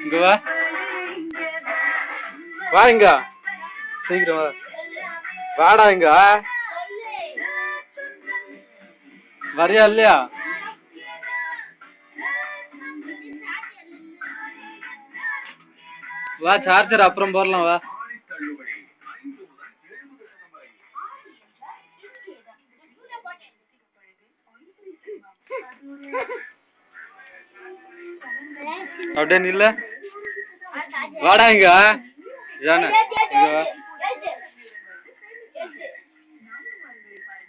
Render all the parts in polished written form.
இங்க வா வா இங்க சீக்கிரம் வா வாடா இங்க வரியா இல்லையா வா சார்ஜர் அப்புறம் போடலாம் வா அப்படியே நில்ல வாடா இங்க ஜான இங்க வா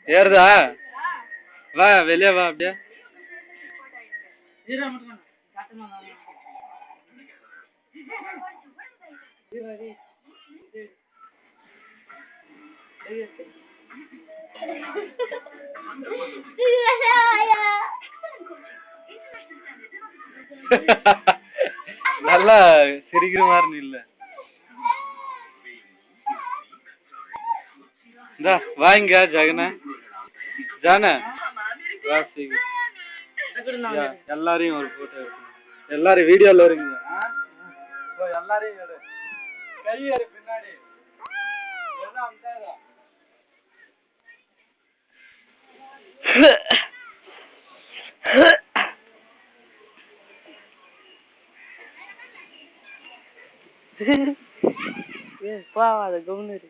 ஏறுதா வா வெளியே வா அப்படியே நல்லா சிரிக்கிற மாதிரி இல்ல இந்தா வாங்க ஜெகன ஜான வா சீக்கிரம் எல்லாரையும் ஒரு போட்டோ எடுக்கணும் எல்லாரும் வீடியோல வருங்க எல்லாரையும் எடு கை எடு பின்னாடி எல்லாம் அம்சாதா போவாத கவுனரு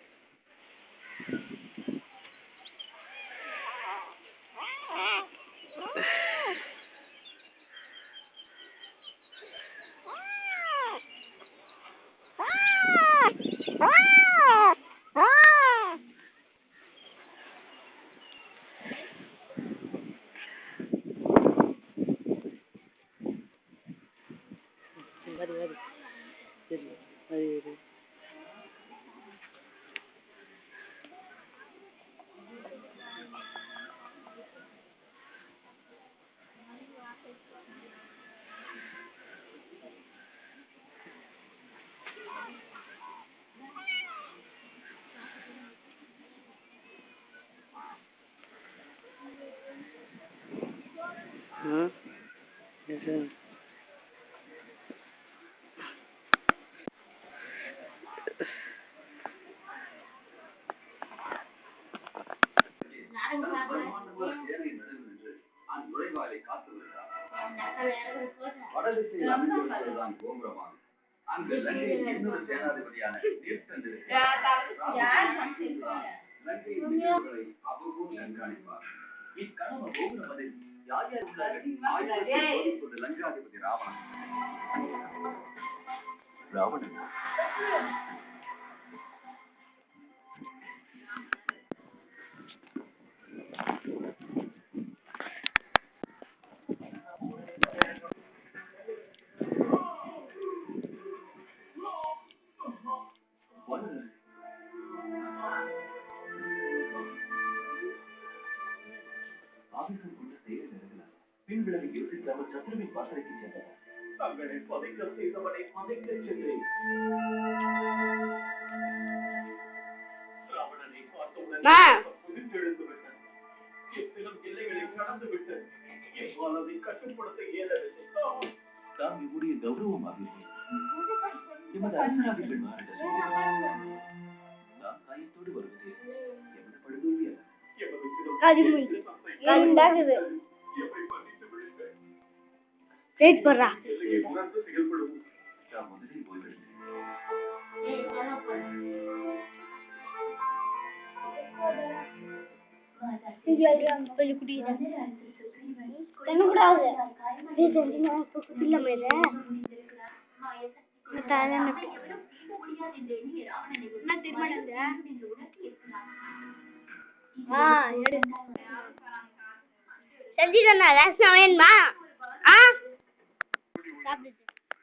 செஞ்சிடனா ரசம் வேணுமா?